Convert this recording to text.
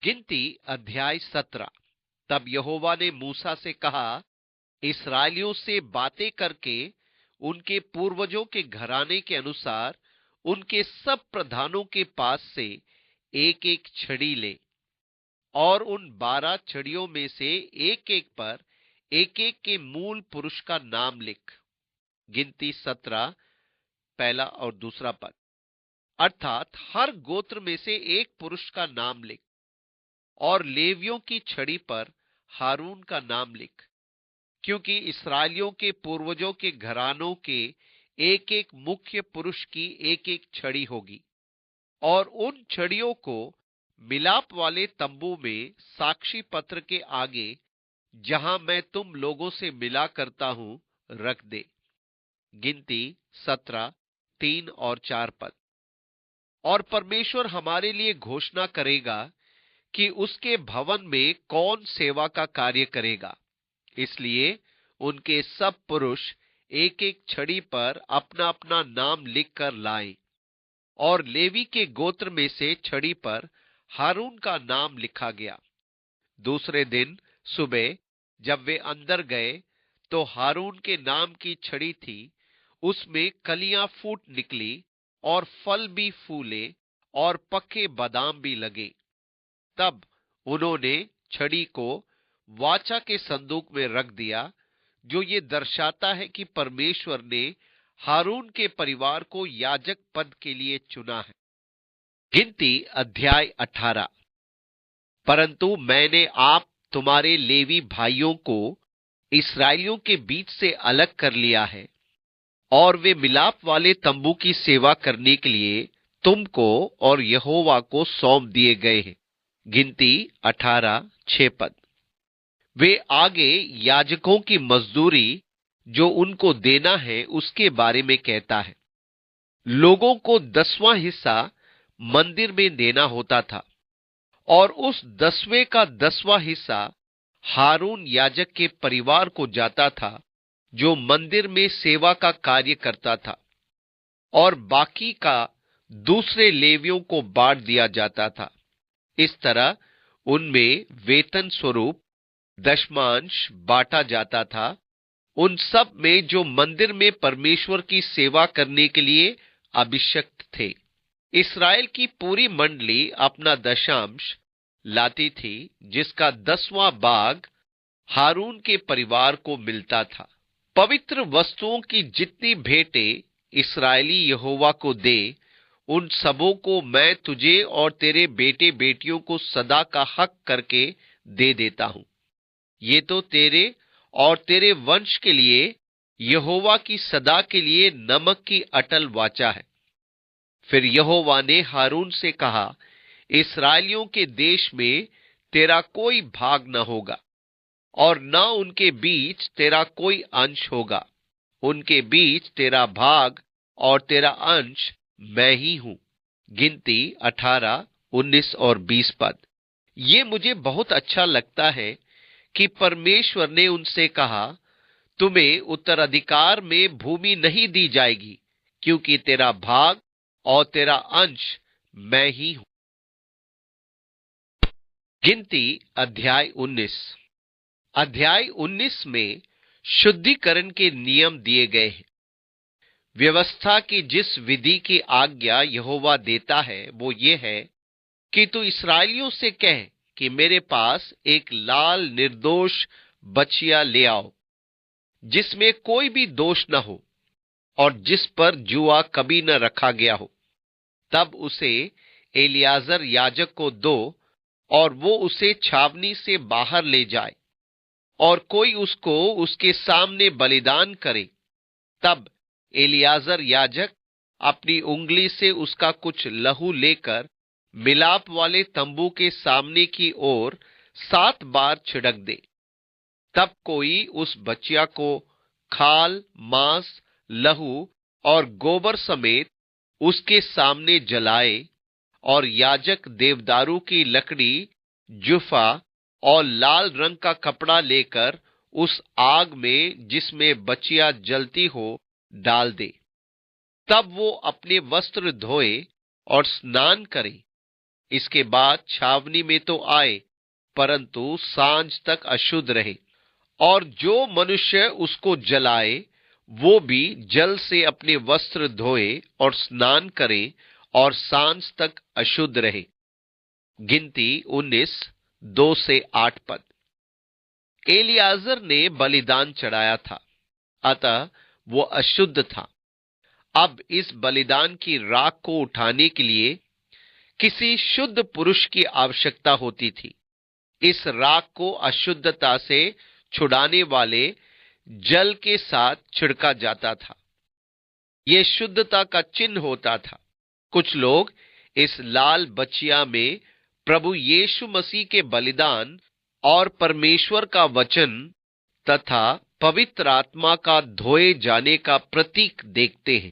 गिनती अध्याय 17। तब यहोवा ने मूसा से कहा, इस्राएलियों से बातें करके उनके पूर्वजों के घराने के अनुसार उनके सब प्रधानों के पास से एक एक छड़ी ले, और उन 12 छड़ियों में से एक एक पर एक एक के मूल पुरुष का नाम लिख। गिनती 17 पहला और दूसरा पद। अर्थात हर गोत्र में से एक पुरुष का नाम लिख, और लेवियों की छड़ी पर हारून का नाम लिख, क्योंकि इस्राएलियों के पूर्वजों के घरानों के एक एक मुख्य पुरुष की एक एक छड़ी होगी। और उन छड़ियों को मिलाप वाले तंबू में साक्षी पत्र के आगे, जहां मैं तुम लोगों से मिला करता हूं, रख दे। गिनती 17 3 और 4 पद। और परमेश्वर हमारे लिए घोषणा करेगा कि उसके भवन में कौन सेवा का कार्य करेगा। इसलिए उनके सब पुरुष एक एक छड़ी पर अपना अपना नाम लिखकर लाएं, और लेवी के गोत्र में से छड़ी पर हारून का नाम लिखा गया। दूसरे दिन सुबह जब वे अंदर गए, तो हारून के नाम की छड़ी थी, उसमें कलियां फूट निकली और फल भी फूले और पके बादाम भी लगे। तब उन्होंने छड़ी को वाचा के संदूक में रख दिया, जो ये दर्शाता है कि परमेश्वर ने हारून के परिवार को याजक पद के लिए चुना है। गिनती अध्याय 18। परंतु मैंने आप तुम्हारे लेवी भाइयों को इस्राएलियों के बीच से अलग कर लिया है, और वे मिलाप वाले तंबू की सेवा करने के लिए तुमको और यहोवा को सौंप दिए गए हैं। गिनती 18 6 पद। वे आगे याजकों की मजदूरी जो उनको देना है उसके बारे में कहता है। लोगों को 10वां हिस्सा मंदिर में देना होता था, और उस 10वें का 10वां हिस्सा हारून याजक के परिवार को जाता था, जो मंदिर में सेवा का कार्य करता था, और बाकी का दूसरे लेवियों को बांट दिया जाता था। इस तरह उनमें वेतन स्वरूप दशमांश बांटा जाता था, उन सब में जो मंदिर में परमेश्वर की सेवा करने के लिए अभिषिक्त थे। इस्राएल की पूरी मंडली अपना दशांश लाती थी, जिसका 10वां भाग हारून के परिवार को मिलता था। पवित्र वस्तुओं की जितनी भेंटें इस्राएली यहोवा को दे, उन सबों को मैं तुझे और तेरे बेटे बेटियों को सदा का हक करके दे देता हूं। ये तो तेरे और तेरे वंश के लिए यहोवा की सदा के लिए नमक की अटल वाचा है। फिर यहोवा ने हारून से कहा, इस्राएलियों के देश में तेरा कोई भाग न होगा, और न उनके बीच तेरा कोई अंश होगा। उनके बीच तेरा भाग और तेरा अंश मैं ही हूं। गिनती 18 19 और 20 पद। ये मुझे बहुत अच्छा लगता है कि परमेश्वर ने उनसे कहा, तुम्हें उत्तराधिकार में भूमि नहीं दी जाएगी, क्योंकि तेरा भाग और तेरा अंश मैं ही हूं। गिनती अध्याय 19। अध्याय 19 में शुद्धिकरण के नियम दिए गए हैं। व्यवस्था की जिस विधि की आज्ञा यहोवा देता है वो ये है कि तू इस्राएलियों से कह कि मेरे पास एक लाल निर्दोष बछिया ले आओ, जिसमें कोई भी दोष न हो और जिस पर जुआ कभी न रखा गया हो। तब उसे एलियाजर याजक को दो, और वो उसे छावनी से बाहर ले जाए, और कोई उसको उसके सामने बलिदान करे। तब एलियाजर याजक अपनी उंगली से उसका कुछ लहू लेकर मिलाप वाले तंबू के सामने की ओर 7 बार छिड़क दे। तब कोई उस बच्चिया को खाल, मांस, लहू और गोबर समेत उसके सामने जलाए, और याजक देवदारू की लकड़ी, जुफा और लाल रंग का कपड़ा लेकर उस आग में जिसमें बचिया जलती हो डाल दे। तब वो अपने वस्त्र धोए और स्नान करे, इसके बाद छावनी में तो आए, परंतु सांझ तक अशुद्ध रहे। और जो मनुष्य उसको जलाए, वो भी जल से अपने वस्त्र धोए और स्नान करे और सांझ तक अशुद्ध रहे। गिनती 19, 2 से 8 पद। एलियाजर ने बलिदान चढ़ाया था, अतः वो अशुद्ध था। अब इस बलिदान की राख को उठाने के लिए किसी शुद्ध पुरुष की आवश्यकता होती थी। इस राख को अशुद्धता से छुड़ाने वाले जल के साथ छिड़का जाता था। यह शुद्धता का चिन्ह होता था। कुछ लोग इस लाल बचिया में प्रभु यीशु मसीह के बलिदान और परमेश्वर का वचन तथा पवित्र आत्मा का धोए जाने का प्रतीक देखते हैं।